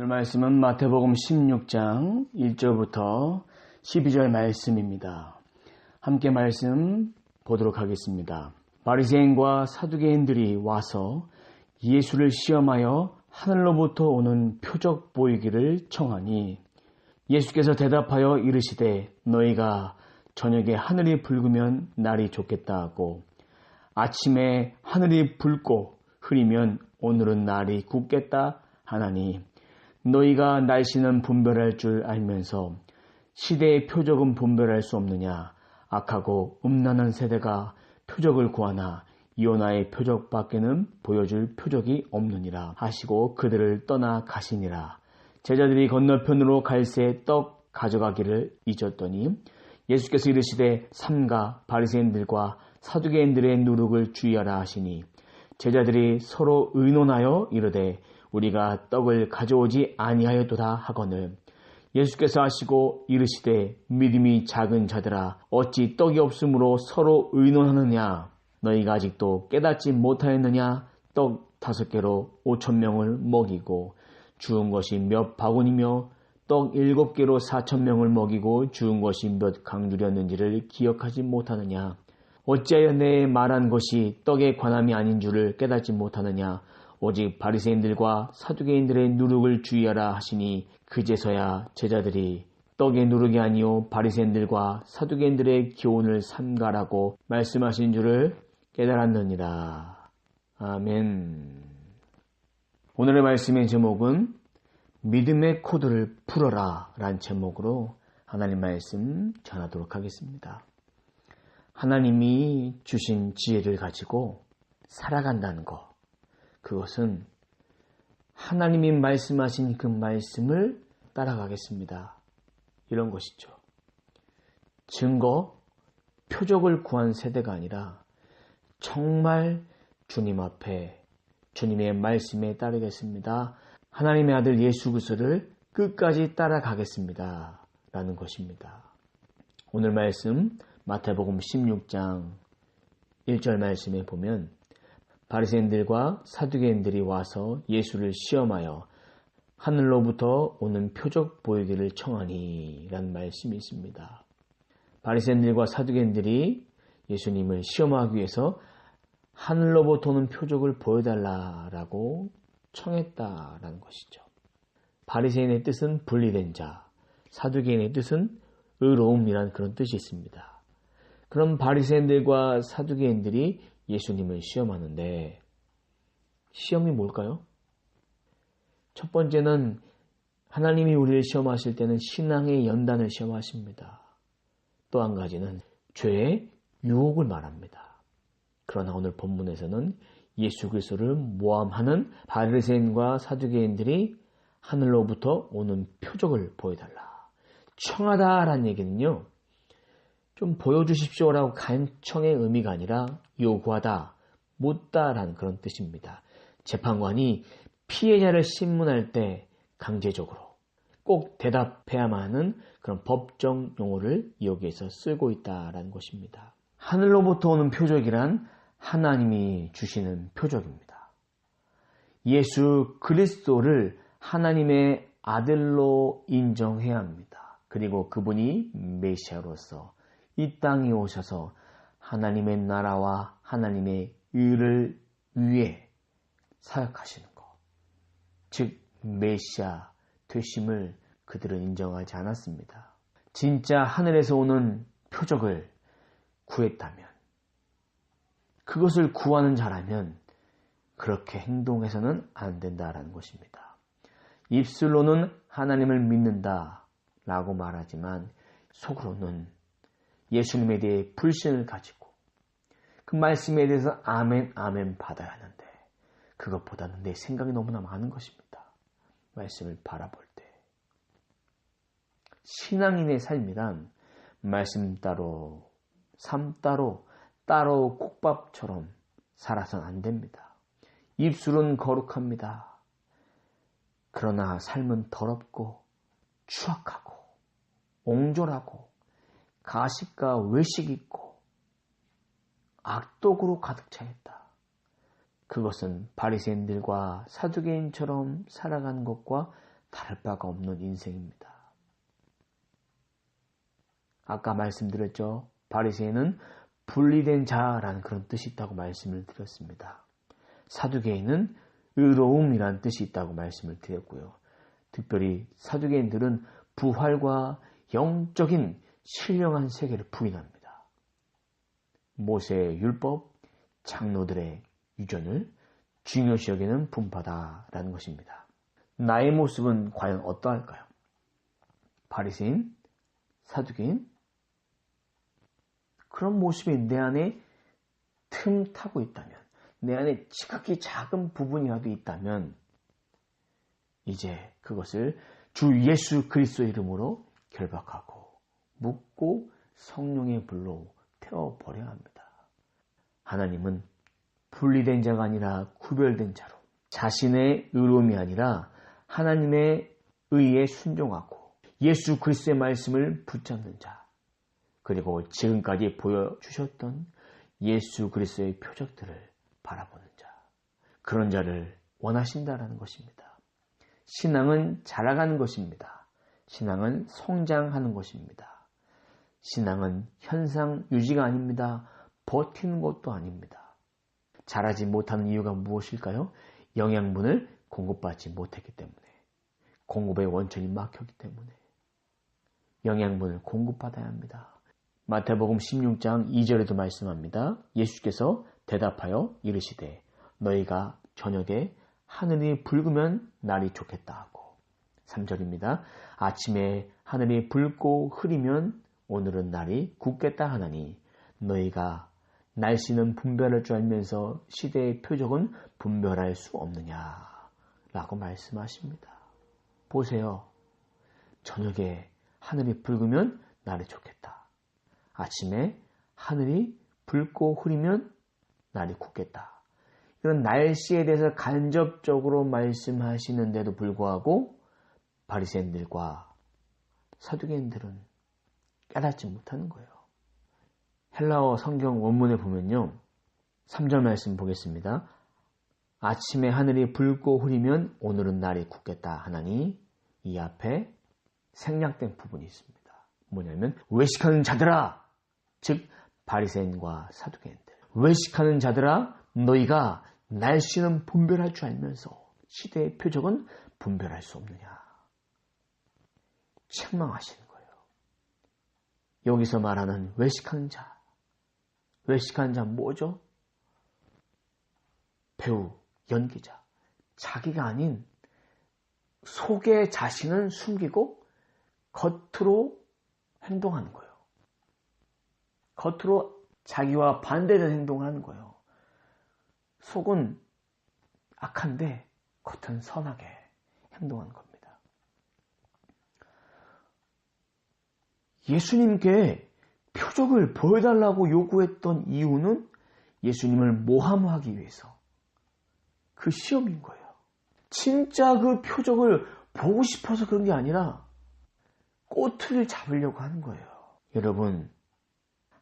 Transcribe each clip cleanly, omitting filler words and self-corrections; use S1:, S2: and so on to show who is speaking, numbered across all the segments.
S1: 오늘 말씀은 마태복음 16장 1절부터 12절 말씀입니다. 함께 말씀 보도록 하겠습니다. 바리새인과 사두개인들이 와서 예수를 시험하여 하늘로부터 오는 표적 보이기를 청하니 예수께서 대답하여 이르시되 너희가 저녁에 하늘이 붉으면 날이 좋겠다 하고 아침에 하늘이 붉고 흐리면 오늘은 날이 굳겠다 하나니 너희가 날씨는 분별할 줄 알면서 시대의 표적은 분별할 수 없느냐. 악하고 음란한 세대가 표적을 구하나 요나의 표적밖에는 보여줄 표적이 없느니라 하시고 그들을 떠나 가시니라. 제자들이 건너편으로 갈새 떡 가져가기를 잊었더니 예수께서 이르시되 삼가 바리새인들과 사두개인들의 누룩을 주의하라 하시니 제자들이 서로 의논하여 이르되 우리가 떡을 가져오지 아니하였도다 하거늘 예수께서 하시고 이르시되 믿음이 작은 자들아 어찌 떡이 없으므로 서로 의논하느냐. 너희가 아직도 깨닫지 못하였느냐. 떡 5개로 5,000명을 먹이고 주운 것이 몇 바구니며 떡 7개로 4,000명을 먹이고 주운 것이 몇 강줄이었는지를 기억하지 못하느냐. 어찌하여 내 말한 것이 떡에 관함이 아닌 줄을 깨닫지 못하느냐. 오직 바리새인들과 사두개인들의 누룩을 주의하라 하시니 그제서야 제자들이 떡의 누룩이 아니요 바리새인들과 사두개인들의 교훈을 삼가라고 말씀하신 줄을 깨달았느니라. 아멘. 오늘의 말씀의 제목은 믿음의 코드를 풀어라 라는 제목으로 하나님 말씀 전하도록 하겠습니다. 하나님이 주신 지혜를 가지고 살아간다는 것, 그것은 하나님이 말씀하신 그 말씀을 따라가겠습니다. 이런 것이죠. 증거, 표적을 구한 세대가 아니라 정말 주님 앞에 주님의 말씀에 따르겠습니다. 하나님의 아들 예수 그리스도를 끝까지 따라가겠습니다. 라는 것입니다. 오늘 말씀 마태복음 16장 1절 말씀에 보면 바리새인들과 사두개인들이 와서 예수를 시험하여 하늘로부터 오는 표적 보이기를 청하니 라는 말씀이 있습니다. 바리새인들과 사두개인들이 예수님을 시험하기 위해서 하늘로부터 오는 표적을 보여달라라고 청했다라는 것이죠. 바리새인의 뜻은 분리된 자, 사두개인의 뜻은 의로움이라는 그런 뜻이 있습니다. 그럼 바리새인들과 사두개인들이 예수님을 시험하는데 시험이 뭘까요? 첫 번째는 하나님이 우리를 시험하실 때는 신앙의 연단을 시험하십니다. 또 한 가지는 죄의 유혹을 말합니다. 그러나 오늘 본문에서는 예수 그리스도를 모함하는 바리새인과 사두개인들이 하늘로부터 오는 표적을 보여달라. 청하다라는 얘기는요. 좀 보여주십시오라고 간청의 의미가 아니라 요구하다, 묻다라는 그런 뜻입니다. 재판관이 피해자를 신문할 때 강제적으로 꼭 대답해야만 하는 그런 법정 용어를 여기에서 쓰고 있다라는 것입니다. 하늘로부터 오는 표적이란 하나님이 주시는 표적입니다. 예수 그리스도를 하나님의 아들로 인정해야 합니다. 그리고 그분이 메시아로서 이 땅에 오셔서 하나님의 나라와 하나님의 의를 위해 사역하시는 것. 즉 메시아 되심을 그들은 인정하지 않았습니다. 진짜 하늘에서 오는 표적을 구했다면 그것을 구하는 자라면 그렇게 행동해서는 안 된다라는 것입니다. 입술로는 하나님을 믿는다라고 말하지만 속으로는 예수님에 대해 불신을 가지고 그 말씀에 대해서 아멘 아멘 받아야 하는데 그것보다는 내 생각이 너무나 많은 것입니다. 말씀을 바라볼 때 신앙인의 삶이란 말씀 따로 삶 따로 따로 국밥처럼 살아서는 안 됩니다. 입술은 거룩합니다. 그러나 삶은 더럽고 추악하고 옹졸하고 가식과 외식 있고 악독으로 가득 차 있다. 그것은 바리새인들과 사두개인처럼 살아가는 것과 다를 바가 없는 인생입니다. 아까 말씀드렸죠. 바리새인은 분리된 자라는 그런 뜻이 있다고 말씀을 드렸습니다. 사두개인은 의로움이라는 뜻이 있다고 말씀을 드렸고요. 특별히 사두개인들은 부활과 영적인 신령한 세계를 부인합니다. 모세의 율법, 장로들의 유전을 중요시 여기는 분파다라는 것입니다. 나의 모습은 과연 어떠할까요? 바리새인, 사두개인, 그런 모습이 내 안에 틈타고 있다면, 내 안에 지극히 작은 부분이라도 있다면 이제 그것을 주 예수 그리스도의 이름으로 결박하고 묻고 성령의 불로 태워버려야 합니다. 하나님은 분리된 자가 아니라 구별된 자로, 자신의 의로움이 아니라 하나님의 의에 순종하고 예수 그리스도의 말씀을 붙잡는 자, 그리고 지금까지 보여주셨던 예수 그리스도의 표적들을 바라보는 자, 그런 자를 원하신다라는 것입니다. 신앙은 자라가는 것입니다. 신앙은 성장하는 것입니다. 신앙은 현상 유지가 아닙니다. 버티는 것도 아닙니다. 자라지 못하는 이유가 무엇일까요? 영양분을 공급받지 못했기 때문에, 공급의 원천이 막혔기 때문에 영양분을 공급받아야 합니다. 마태복음 16장 2절에도 말씀합니다. 예수께서 대답하여 이르시되 너희가 저녁에 하늘이 붉으면 날이 좋겠다 하고, 3절입니다. 아침에 하늘이 붉고 흐리면 오늘은 날이 굳겠다 하나니 너희가 날씨는 분별할 줄 알면서 시대의 표적은 분별할 수 없느냐 라고 말씀하십니다. 보세요. 저녁에 하늘이 붉으면 날이 좋겠다. 아침에 하늘이 붉고 흐리면 날이 굳겠다. 이런 날씨에 대해서 간접적으로 말씀하시는데도 불구하고 바리새인들과 사두개인들은 깨닫지 못하는 거예요. 헬라어 성경 원문에 보면요. 3절 말씀 보겠습니다. 아침에 하늘이 붉고 흐리면 오늘은 날이 굳겠다 하나니, 이 앞에 생략된 부분이 있습니다. 뭐냐면 외식하는 자들아, 즉 바리새인과 사두개인들, 외식하는 자들아 너희가 날씨는 분별할 줄 알면서 시대의 표적은 분별할 수 없느냐. 책망하시는 거예요. 여기서 말하는 외식하는 자, 외식하는 자 뭐죠? 배우, 연기자, 자기가 아닌 속의 자신은 숨기고 겉으로 행동하는 거예요. 겉으로 자기와 반대되는 행동을 하는 거예요. 속은 악한데 겉은 선하게 행동하는 겁니다. 예수님께 표적을 보여달라고 요구했던 이유는 예수님을 모함하기 위해서, 그 시험인 거예요. 진짜 그 표적을 보고 싶어서 그런 게 아니라 꼬투리를 잡으려고 하는 거예요. 여러분,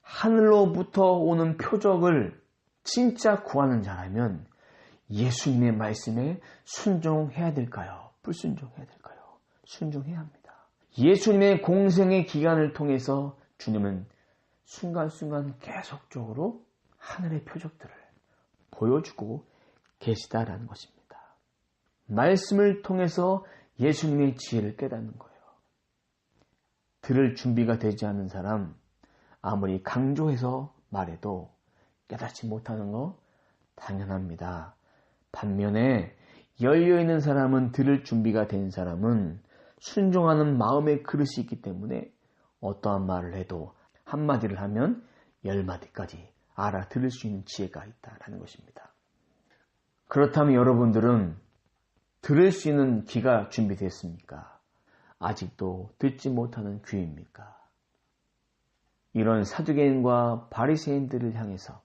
S1: 하늘로부터 오는 표적을 진짜 구하는 자라면 예수님의 말씀에 순종해야 될까요? 불순종해야 될까요? 순종해야 합니다. 예수님의 공생의 기간을 통해서 주님은 순간순간 계속적으로 하늘의 표적들을 보여주고 계시다라는 것입니다. 말씀을 통해서 예수님의 지혜를 깨닫는 거예요. 들을 준비가 되지 않은 사람, 아무리 강조해서 말해도 깨닫지 못하는 거 당연합니다. 반면에 열려있는 사람은, 들을 준비가 된 사람은 순종하는 마음의 그릇이 있기 때문에 어떠한 말을 해도 한마디를 하면 10마디까지 알아들을 수 있는 지혜가 있다라는 것입니다. 그렇다면 여러분들은 들을 수 있는 귀가 준비됐습니까? 아직도 듣지 못하는 귀입니까? 이런 사두개인과 바리새인들을 향해서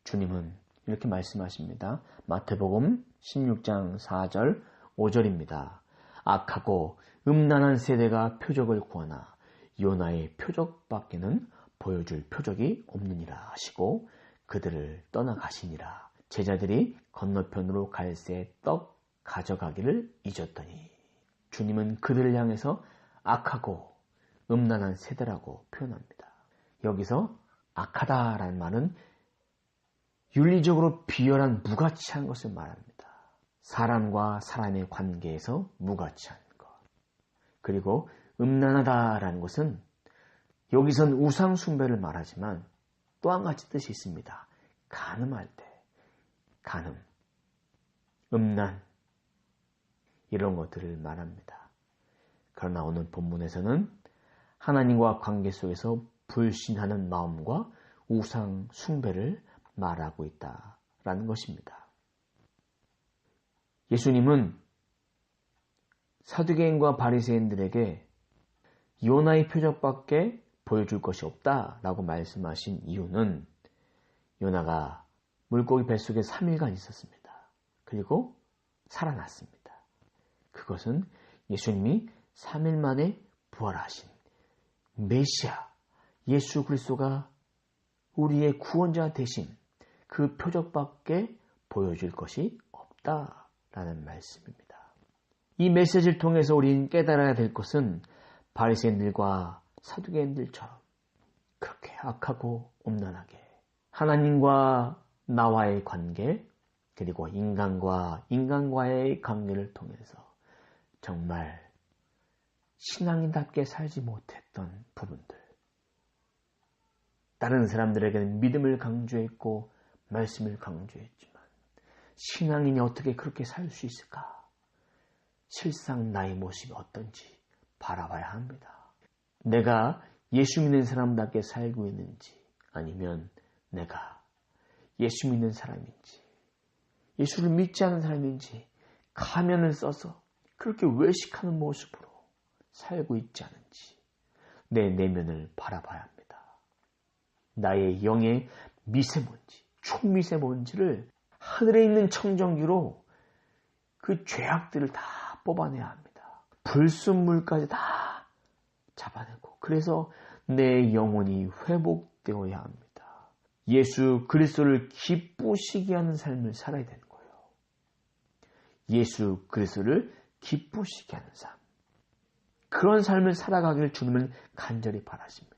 S1: 주님은 이렇게 말씀하십니다. 마태복음 16장 4절 5절입니다. 악하고 음란한 세대가 표적을 구하나 요나의 표적밖에는 보여줄 표적이 없느니라 하시고 그들을 떠나가시니라. 제자들이 건너편으로 갈새 떡 가져가기를 잊었더니 주님은 그들을 향해서 악하고 음란한 세대라고 표현합니다. 여기서 악하다라는 말은 윤리적으로 비열한 무가치한 것을 말합니다. 사람과 사람의 관계에서 무가치한 것. 그리고 음란하다라는 것은 여기선 우상 숭배를 말하지만 또 한 가지 뜻이 있습니다. 간음할 때, 간음, 음란 이런 것들을 말합니다. 그러나 오늘 본문에서는 하나님과 관계 속에서 불신하는 마음과 우상 숭배를 말하고 있다라는 것입니다. 예수님은 사두개인과 바리새인들에게 요나의 표적밖에 보여줄 것이 없다라고 말씀하신 이유는 요나가 물고기 뱃속에 3일간 있었습니다. 그리고 살아났습니다. 그것은 예수님이 3일 만에 부활하신 메시아 예수 그리스도가 우리의 구원자 되신 그 표적밖에 보여줄 것이 없다라는 말씀입니다. 이 메시지를 통해서 우리는 깨달아야 될 것은 바리새인들과 사두개인들처럼 그렇게 악하고 음란하게 하나님과 나와의 관계 그리고 인간과 인간과의 관계를 통해서 정말 신앙인답게 살지 못했던 부분들 다른 사람들에게는 믿음을 강조했고 말씀을 강조했지만 신앙인이 어떻게 그렇게 살 수 있을까? 실상 나의 모습이 어떤지 바라봐야 합니다. 내가 예수 믿는 사람답게 살고 있는지 아니면 내가 예수 믿는 사람인지 예수를 믿지 않는 사람인지 가면을 써서 그렇게 외식하는 모습으로 살고 있지 않은지 내 내면을 바라봐야 합니다. 나의 영의 미세먼지, 초미세먼지를 하늘에 있는 청정기로 그 죄악들을 다 뽑아내야 합니다. 불순물까지 다 잡아내고 그래서 내 영혼이 회복되어야 합니다. 예수 그리스도를 기쁘시게 하는 삶을 살아야 되는 거예요. 예수 그리스도를 기쁘시게 하는 삶. 그런 삶을 살아가기를 주님은 간절히 바라십니다.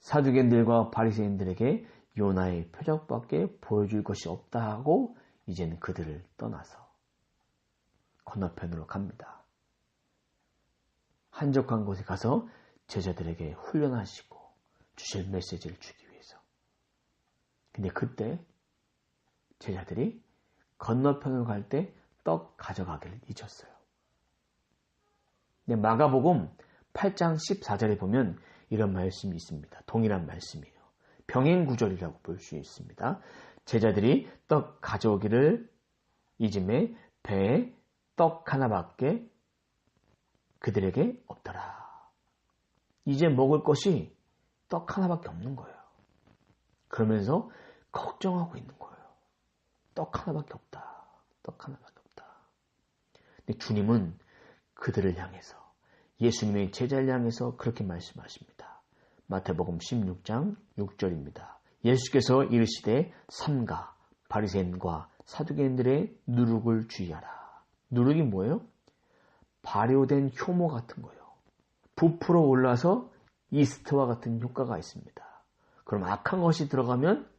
S1: 사두개인들과 바리새인들에게 요나의 표적밖에 보여줄 것이 없다 하고 이제는 그들을 떠나서 건너편으로 갑니다. 한적한 곳에 가서 제자들에게 훈련하시고 주실 메시지를 주기 위해서. 근데 그때 제자들이 건너편으로 갈 때 떡 가져가기를 잊었어요. 근데 마가복음 8장 14절에 보면 이런 말씀이 있습니다. 동일한 말씀이에요. 병행 구절이라고 볼 수 있습니다. 제자들이 떡 가져오기를 잊음에 배에 떡 하나밖에 그들에게 없더라. 이제 먹을 것이 떡 하나밖에 없는 거예요. 그러면서 걱정하고 있는 거예요. 떡 하나밖에 없다. 떡 하나밖에 없다. 근데 주님은 그들을 향해서 예수님의 제자를 향해서 그렇게 말씀하십니다. 마태복음 16장 6절입니다. 예수께서 이르시되 삼가 바리새인과 사두개인들의 누룩을 주의하라. 누룩이 뭐예요? 발효된 효모 같은 거예요. 부풀어 올라서 이스트와 같은 효과가 있습니다. 그럼 악한 것이 들어가면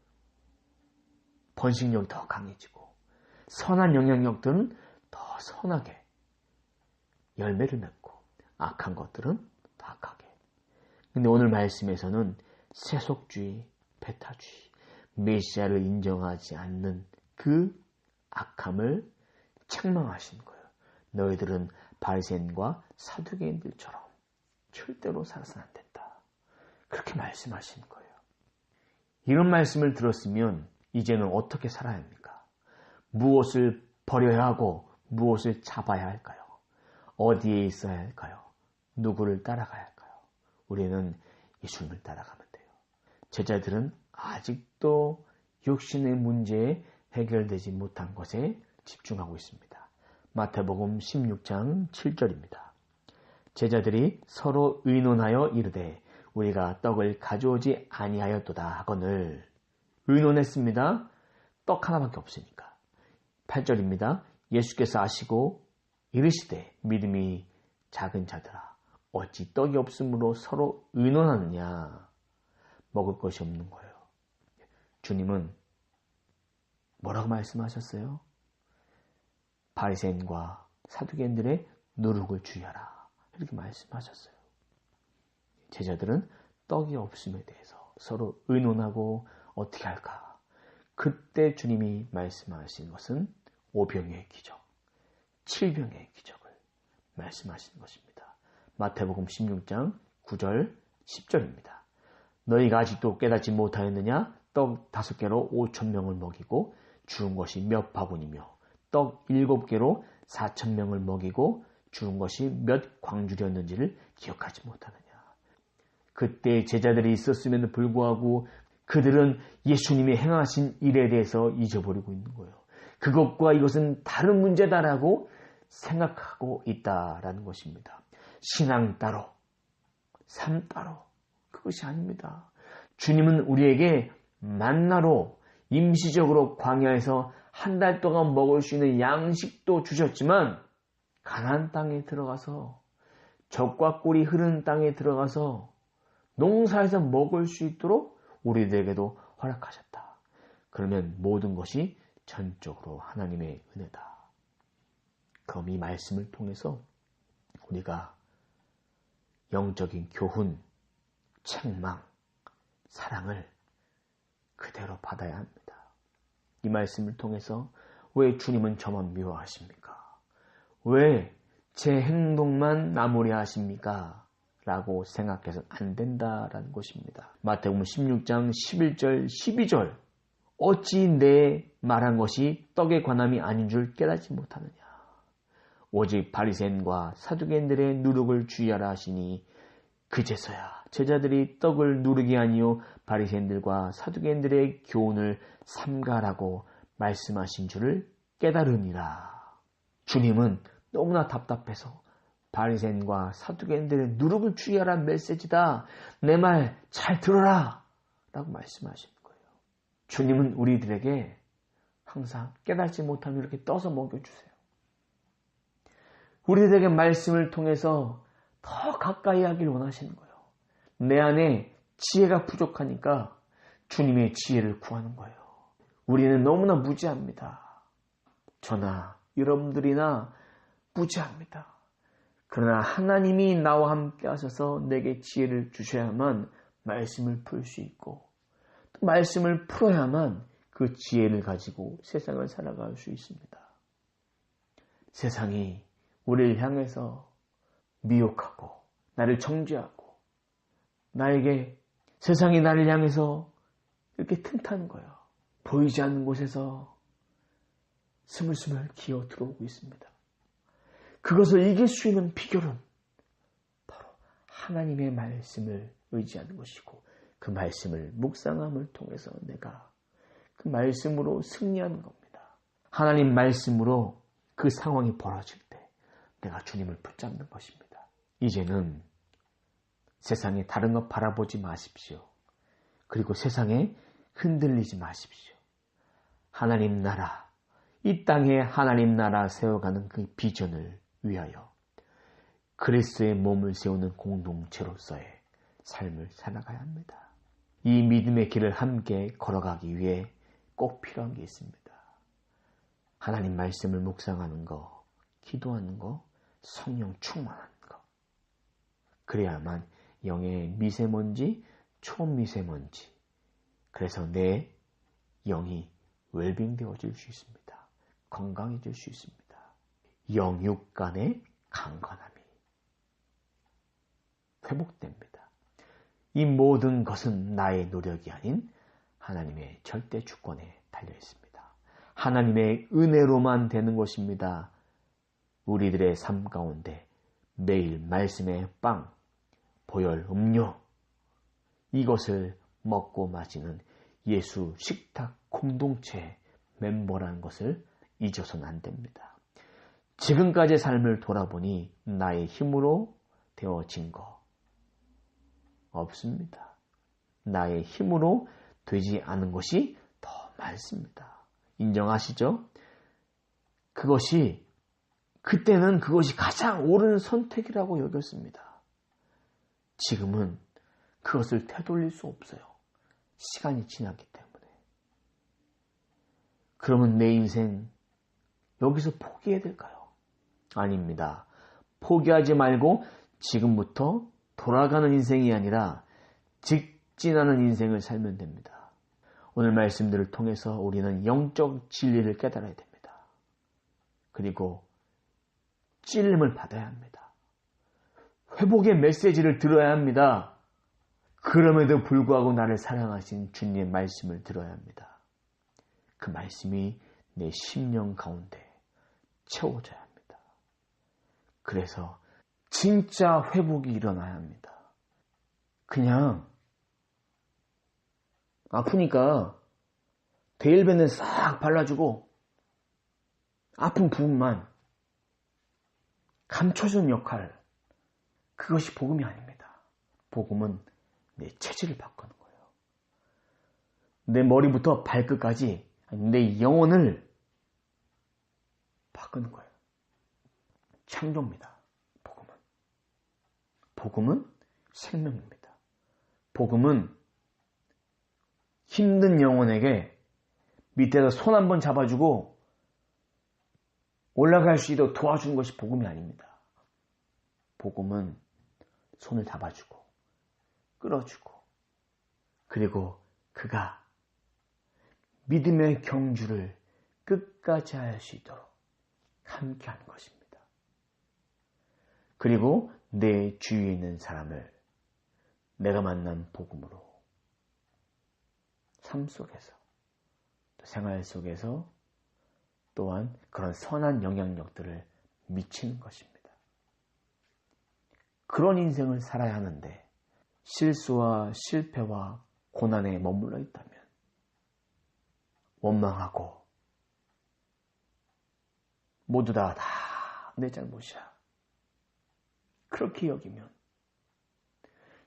S1: 번식력이 더 강해지고 선한 영향력들은 더 선하게 열매를 맺고 악한 것들은 더 악하게. 근데 오늘 말씀에서는 세속주의, 배타주의, 메시아를 인정하지 않는 그 악함을 책망하시는 거예요. 너희들은 바리새인과 사두개인들처럼 절대로 살아서는 안 된다. 그렇게 말씀하시는 거예요. 이런 말씀을 들었으면 이제는 어떻게 살아야 합니까? 무엇을 버려야 하고 무엇을 잡아야 할까요? 어디에 있어야 할까요? 누구를 따라가야 할까요? 우리는 예수님을 따라가면 돼요. 제자들은 아직도 육신의 문제에 해결되지 못한 것에 집중하고 있습니다. 마태복음 16장 7절입니다. 제자들이 서로 의논하여 이르되 우리가 떡을 가져오지 아니하였도다 하거늘. 의논했습니다. 떡 하나밖에 없으니까. 8절입니다. 예수께서 아시고 이르시되 믿음이 작은 자들아 어찌 떡이 없으므로 서로 의논하느냐. 먹을 것이 없는 거예요. 주님은 뭐라고 말씀하셨어요? 바리새인과 사두개인들의 누룩을 주의하라. 이렇게 말씀하셨어요. 제자들은 떡이 없음에 대해서 서로 의논하고 어떻게 할까? 그때 주님이 말씀하신 것은 5병의 기적, 7병의 기적을 말씀하시는 것입니다. 마태복음 16장 9절 10절입니다. 너희가 아직도 깨닫지 못하였느냐? 떡 5개로 5,000명을 먹이고 주운 것이 몇 바구니며 떡 7개로 4,000명을 먹이고 주운 것이 몇 광주렸는지를 기억하지 못하느냐. 그때 제자들이 있었음에도 불구하고 그들은 예수님이 행하신 일에 대해서 잊어버리고 있는 거예요. 그것과 이것은 다른 문제다라고 생각하고 있다라는 것입니다. 신앙 따로, 삶 따로, 그것이 아닙니다. 주님은 우리에게 만나로 임시적으로 광야에서 한 달 동안 먹을 수 있는 양식도 주셨지만 가나안 땅에 들어가서 젖과 꿀이 흐르는 땅에 들어가서 농사에서 먹을 수 있도록 우리들에게도 허락하셨다. 그러면 모든 것이 전적으로 하나님의 은혜다. 그럼 이 말씀을 통해서 우리가 영적인 교훈, 책망, 사랑을 그대로 받아야 합니다. 이 말씀을 통해서 왜 주님은 저만 미워하십니까? 왜 제 행동만 나무래하십니까? 라고 생각해서는 안 된다라는 것입니다. 마태복음 16장 11절 12절 어찌 내 말한 것이 떡에 관함이 아닌 줄 깨닫지 못하느냐. 오직 바리새인과 사두개인들의 누룩을 주의하라 하시니 그제서야 제자들이 떡을 누르기 아니요 바리새인들과 사두개인들의 교훈을 삼가라고 말씀하신 줄을 깨달으니라. 주님은 너무나 답답해서 바리새인과 사두개인들의 누룩을 주의하라 메시지다. 내 말 잘 들어라 라고 말씀하시는 거예요. 주님은 우리들에게 항상 깨닫지 못하면 이렇게 떠서 먹여주세요. 우리들에게 말씀을 통해서 더 가까이 하길 원하시는 거예요. 내 안에 지혜가 부족하니까 주님의 지혜를 구하는 거예요. 우리는 너무나 무지합니다. 저나 여러분들이나 무지합니다. 그러나 하나님이 나와 함께 하셔서 내게 지혜를 주셔야만 말씀을 풀 수 있고 또 말씀을 풀어야만 그 지혜를 가지고 세상을 살아갈 수 있습니다. 세상이 우리를 향해서 미혹하고 나를 정죄하고 나에게 세상이 나를 향해서 이렇게 틈타는 거예요. 보이지 않는 곳에서 스물스물 기어 들어오고 있습니다. 그것을 이길 수 있는 비결은 바로 하나님의 말씀을 의지하는 것이고 그 말씀을 묵상함을 통해서 내가 그 말씀으로 승리하는 겁니다. 하나님 말씀으로 그 상황이 벌어질 때 내가 주님을 붙잡는 것입니다. 이제는 세상에 다른 것 바라보지 마십시오. 그리고 세상에 흔들리지 마십시오. 하나님 나라, 이 땅에 하나님 나라 세워가는 그 비전을 위하여 그리스도의 몸을 세우는 공동체로서의 삶을 살아가야 합니다. 이 믿음의 길을 함께 걸어가기 위해 꼭 필요한 게 있습니다. 하나님 말씀을 묵상하는 거, 기도하는 거, 성령 충만하는 거. 그래야만 영의 미세먼지, 초미세먼지. 그래서 내 영이 웰빙되어질 수 있습니다. 건강해질 수 있습니다. 영육 간의 강건함이 회복됩니다. 이 모든 것은 나의 노력이 아닌 하나님의 절대 주권에 달려 있습니다. 하나님의 은혜로만 되는 것입니다. 우리들의 삶 가운데 매일 말씀의 빵, 보혈 음료 이것을 먹고 마시는 예수 식탁 공동체 멤버라는 것을 잊어서는 안 됩니다. 지금까지의 삶을 돌아보니 나의 힘으로 되어진 거 없습니다. 나의 힘으로 되지 않은 것이 더 많습니다. 인정하시죠? 그것이 그때는 그것이 가장 옳은 선택이라고 여겼습니다. 지금은 그것을 되돌릴 수 없어요. 시간이 지났기 때문에. 그러면 내 인생 여기서 포기해야 될까요? 아닙니다. 포기하지 말고 지금부터 돌아가는 인생이 아니라 직진하는 인생을 살면 됩니다. 오늘 말씀들을 통해서 우리는 영적 진리를 깨달아야 됩니다. 그리고 찔림을 받아야 합니다. 회복의 메시지를 들어야 합니다. 그럼에도 불구하고 나를 사랑하신 주님의 말씀을 들어야 합니다. 그 말씀이 내 심령 가운데 채워져야 합니다. 그래서 진짜 회복이 일어나야 합니다. 그냥 아프니까 데일밴을 싹 발라주고 아픈 부분만 감춰주는 역할, 그것이 복음이 아닙니다. 복음은 내 체질을 바꾸는 거예요. 내 머리부터 발끝까지 내 영혼을 바꾸는 거예요. 창조입니다. 복음은. 복음은 생명입니다. 복음은 힘든 영혼에게 밑에서 손 한번 잡아주고 올라갈 수 있도록 도와주는 것이 복음이 아닙니다. 복음은 손을 잡아주고 끌어주고 그리고 그가 믿음의 경주를 끝까지 할 수 있도록 함께하는 것입니다. 그리고 내 주위에 있는 사람을 내가 만난 복음으로 삶 속에서 또 생활 속에서 또한 그런 선한 영향력들을 미치는 것입니다. 그런 인생을 살아야 하는데 실수와 실패와 고난에 머물러 있다면 원망하고 모두 다 내 잘못이야. 그렇게 여기면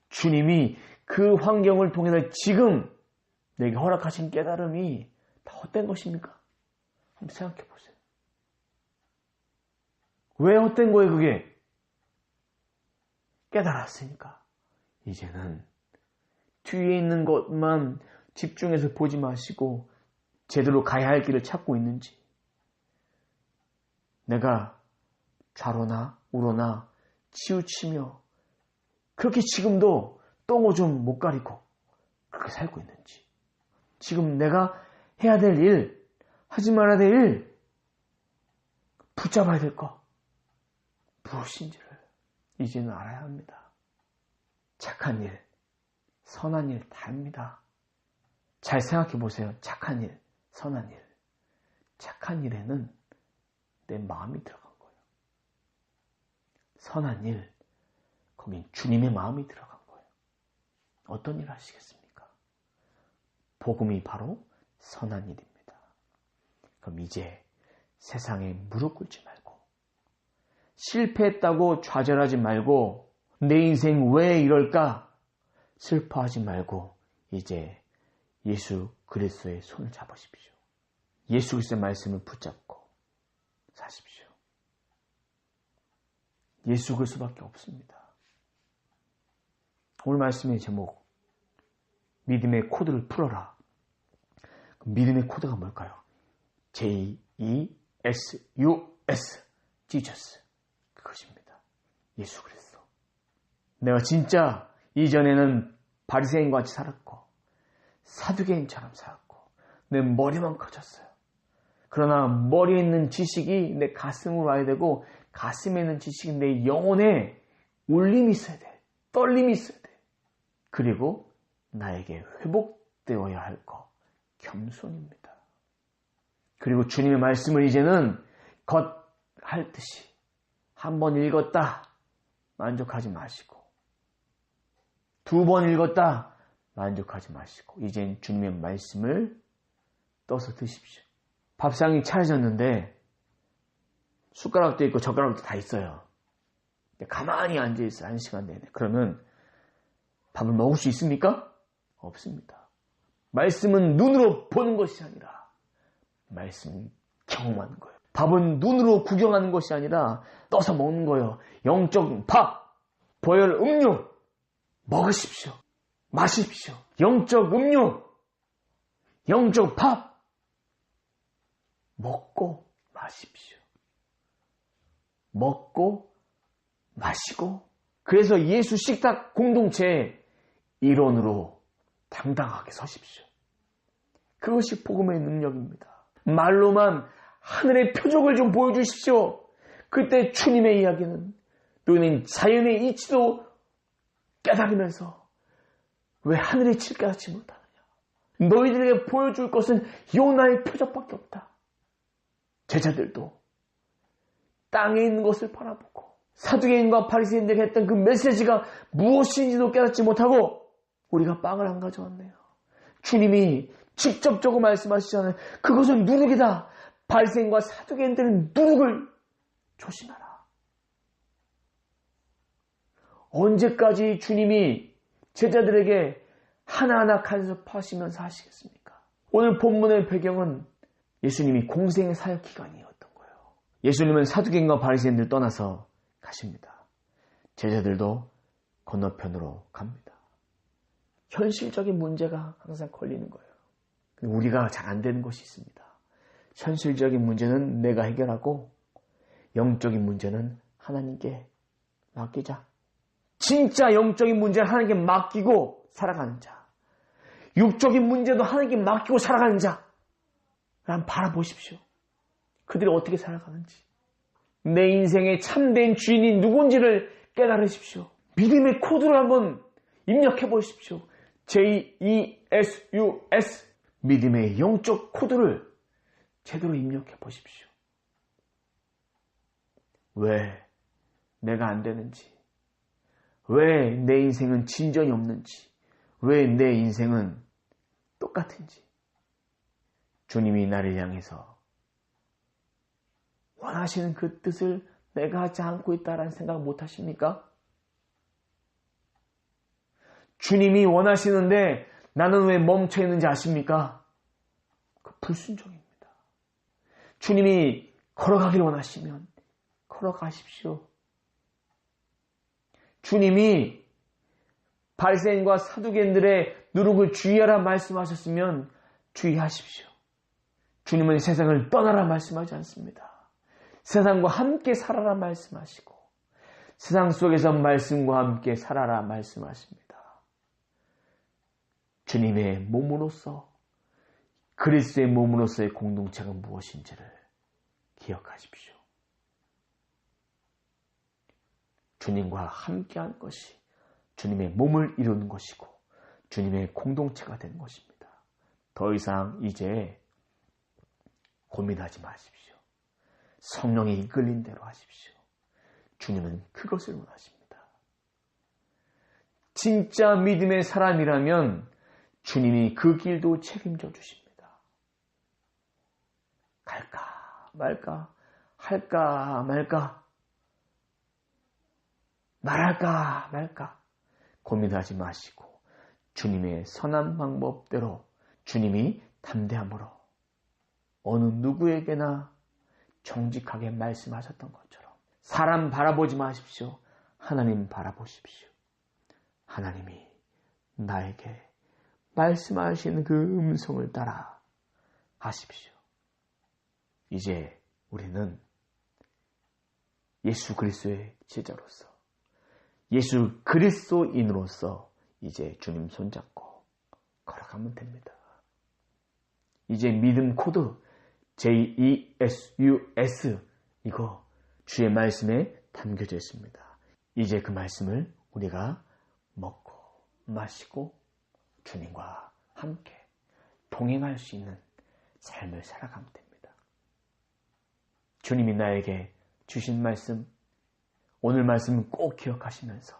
S1: 주님이 그 환경을 통해서 지금 내게 허락하신 깨달음이 다 헛된 것입니까? 한번 생각해 보세요. 왜 헛된 거예요, 그게? 깨달았으니까. 이제는 뒤에 있는 것만 집중해서 보지 마시고 제대로 가야 할 길을 찾고 있는지, 내가 좌로나 우로나 치우치며 그렇게 지금도 똥오줌 못 가리고 그렇게 살고 있는지, 지금 내가 해야 될 일, 하지 말아야 될 일, 붙잡아야 될 거 무엇인지를 이제는 알아야 합니다. 착한 일, 선한 일 다입니다. 잘 생각해 보세요. 착한 일, 선한 일. 착한 일에는 내 마음이 들어간 거예요. 선한 일, 거긴 주님의 마음이 들어간 거예요. 어떤 일 하시겠습니까? 복음이 바로 선한 일입니다. 그럼 이제 세상에 무릎 꿇지 말고, 실패했다고 좌절하지 말고, 내 인생 왜 이럴까 슬퍼하지 말고 이제 예수 그리스도의 손을 잡으십시오. 예수 그리스도의 말씀을 붙잡고 사십시오. 예수 그리스도밖에 없습니다. 오늘 말씀의 제목, 믿음의 코드를 풀어라. 믿음의 코드가 뭘까요? J-E-S-U-S, Jesus. 그것입니다. 예수 그리스도. 내가 진짜 이전에는 바리새인과 같이 살았고 사두개인처럼 살았고 내 머리만 커졌어요. 그러나 머리에 있는 지식이 내 가슴으로 와야 되고 가슴에 있는 지식이 내 영혼에 울림이 있어야 돼. 떨림이 있어야 돼. 그리고 나에게 회복되어야 할 거, 겸손입니다. 그리고 주님의 말씀을 이제는 겉할 듯이 한 번 읽었다 만족하지 마시고, 두 번 읽었다 만족하지 마시고 이젠 주님의 말씀을 떠서 드십시오. 밥상이 차려졌는데 숟가락도 있고 젓가락도 다 있어요. 가만히 앉아있어요. 1시간 내내. 그러면 밥을 먹을 수 있습니까? 없습니다. 말씀은 눈으로 보는 것이 아니라 말씀은 경험하는 거예요. 밥은 눈으로 구경하는 것이 아니라 떠서 먹는 거예요. 영적 밥, 보혈 음료 먹으십시오. 마십시오. 영적 음료, 영적 밥 먹고 마십시오. 먹고 마시고, 그래서 예수 식탁 공동체의 일원으로 당당하게 서십시오. 그것이 복음의 능력입니다. 말로만 하늘의 표적을 좀 보여주십시오. 그때 주님의 이야기는 너희는 자연의 이치도 깨달으면서 왜 하늘의 이치를 깨닫지 못하느냐. 너희들에게 보여줄 것은 요나의 표적밖에 없다. 제자들도 땅에 있는 것을 바라보고 사두개인과 바리새인들이 했던 그 메시지가 무엇인지도 깨닫지 못하고 우리가 빵을 안 가져왔네요. 주님이 직접적으로 말씀하시잖아요. 그것은 누룩이다. 바리새인과 사두개인들은 누룩을 조심하라. 언제까지 주님이 제자들에게 하나하나 간섭하시면서 하시겠습니까? 오늘 본문의 배경은 예수님이 공생의 사역 기간이었던 거예요. 예수님은 사두개인과 바리새인들 떠나서 가십니다. 제자들도 건너편으로 갑니다. 현실적인 문제가 항상 걸리는 거예요. 우리가 잘 안 되는 것이 있습니다. 현실적인 문제는 내가 해결하고 영적인 문제는 하나님께 맡기자. 진짜 영적인 문제는 하나님께 맡기고 살아가는 자, 육적인 문제도 하나님께 맡기고 살아가는 자, 한번 바라보십시오. 그들이 어떻게 살아가는지. 내 인생의 참된 주인이 누군지를 깨달으십시오. 믿음의 코드를 한번 입력해 보십시오. JESUS, 믿음의 영적 코드를 제대로 입력해 보십시오. 왜 내가 안 되는지, 왜 내 인생은 진전이 없는지, 왜 내 인생은 똑같은지. 주님이 나를 향해서 원하시는 그 뜻을 내가 하지 않고 있다라는 생각 못 하십니까? 주님이 원하시는데 나는 왜 멈춰 있는지 아십니까? 그 불순종입니다. 주님이 걸어가길 원하시면 걸어가십시오. 주님이 바리새인과 사두개인들의 누룩을 주의하라 말씀하셨으면 주의하십시오. 주님은 세상을 떠나라 말씀하지 않습니다. 세상과 함께 살아라 말씀하시고 세상 속에서 말씀과 함께 살아라 말씀하십니다. 주님의 몸으로서, 그리스도의 몸으로서의 공동체가 무엇인지를 기억하십시오. 주님과 함께한 것이 주님의 몸을 이루는 것이고 주님의 공동체가 되는 것입니다. 더 이상 이제 고민하지 마십시오. 성령이 이끌린 대로 하십시오. 주님은 그것을 원하십니다. 진짜 믿음의 사람이라면 주님이 그 길도 책임져 주십니다. 갈까 말까, 할까 말까, 말할까 말까 고민하지 마시고 주님의 선한 방법대로 주님이 담대함으로 어느 누구에게나 정직하게 말씀하셨던 것처럼 사람 바라보지 마십시오. 하나님 바라보십시오. 하나님이 나에게 말씀하시는 그 음성을 따라 하십시오. 이제 우리는 예수 그리스도의 제자로서, 예수 그리스도인으로서 이제 주님 손잡고 걸어가면 됩니다. 이제 믿음 코드 JESUS, 이거 주의 말씀에 담겨져 있습니다. 이제 그 말씀을 우리가 먹고 마시고 주님과 함께 동행할 수 있는 삶을 살아가면 됩니다. 주님이 나에게 주신 말씀, 오늘 말씀 꼭 기억하시면서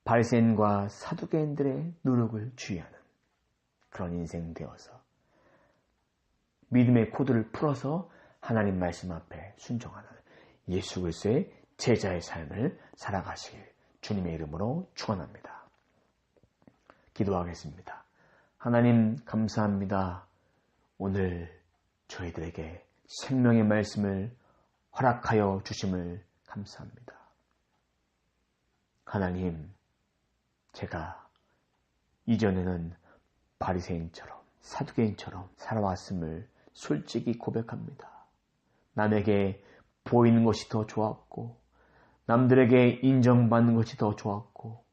S1: 바리새인과 사두개인들의 누룩을 주의하는 그런 인생 되어서 믿음의 코드를 풀어서 하나님 말씀 앞에 순종하는 예수 그리스도의 제자의 삶을 살아가시길 주님의 이름으로 축원합니다. 기도하겠습니다. 하나님 감사합니다. 오늘 저희들에게 생명의 말씀을 허락하여 주심을 감사합니다. 하나님, 제가 이전에는 바리새인처럼 사두개인처럼 살아왔음을 솔직히 고백합니다. 남에게 보이는 것이 더 좋았고 남들에게 인정받는 것이 더 좋았고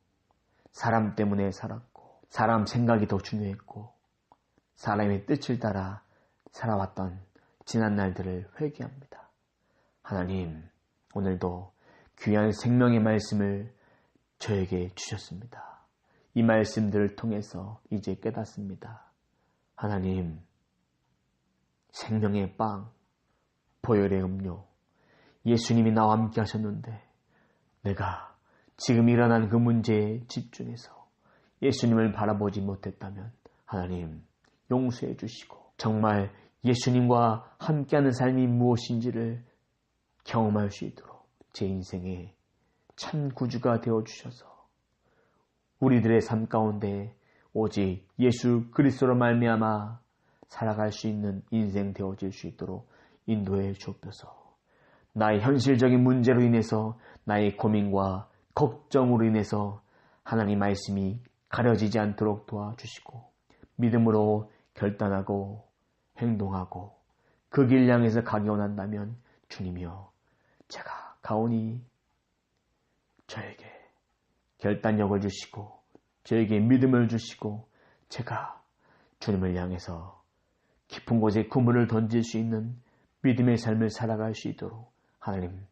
S1: 사람 때문에 살았고 사람 생각이 더 중요했고 사람의 뜻을 따라 살아왔던 지난 날들을 회개합니다. 하나님, 오늘도 귀한 생명의 말씀을 저에게 주셨습니다. 이 말씀들을 통해서 이제 깨닫습니다. 하나님, 생명의 빵, 보혈의 음료, 예수님이 나와 함께 하셨는데 내가 지금 일어난 그 문제에 집중해서 예수님을 바라보지 못했다면 하나님 용서해 주시고 정말 예수님과 함께하는 삶이 무엇인지를 경험할 수 있도록 제 인생에 참 구주가 되어주셔서 우리들의 삶 가운데 오직 예수 그리스도로 말미암아 살아갈 수 있는 인생 되어질 수 있도록 인도해 주옵소서. 나의 현실적인 문제로 인해서 나의 고민과 걱정으로 인해서 하나님 말씀이 가려지지 않도록 도와주시고 믿음으로 결단하고 행동하고 그 길 향해서 가기 원한다면 주님이여 제가 가오니 저에게 결단력을 주시고 저에게 믿음을 주시고 제가 주님을 향해서 깊은 곳에 그물을 던질 수 있는 믿음의 삶을 살아갈 수 있도록 하나님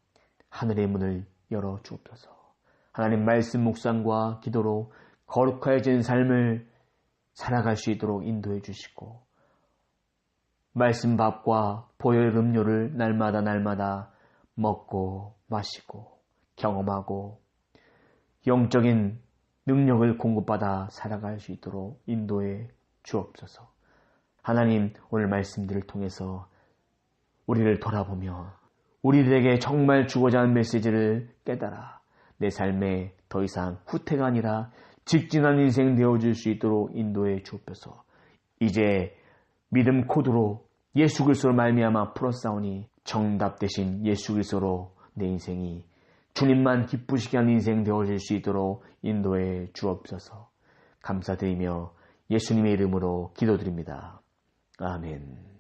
S1: 하늘의 문을 열어 주옵소서. 하나님 말씀 묵상과 기도로 거룩해진 삶을 살아갈 수 있도록 인도해 주시고 말씀 밥과 보혈 음료를 날마다 먹고 마시고 경험하고 영적인 능력을 공급받아 살아갈 수 있도록 인도해 주옵소서. 하나님 오늘 말씀들을 통해서 우리를 돌아보며 우리들에게 정말 주고자 하는 메시지를 깨달아 내 삶에 더 이상 후퇴가 아니라 직진한 인생 되어줄 수 있도록 인도해 주옵소서. 이제 믿음 코드로 예수 그리스도로 말미암아 풀어싸우니 정답 대신 예수 그리스도로 내 인생이 주님만 기쁘시게 하는 인생 되어질 수 있도록 인도해 주옵소서. 감사드리며 예수님의 이름으로 기도드립니다. 아멘.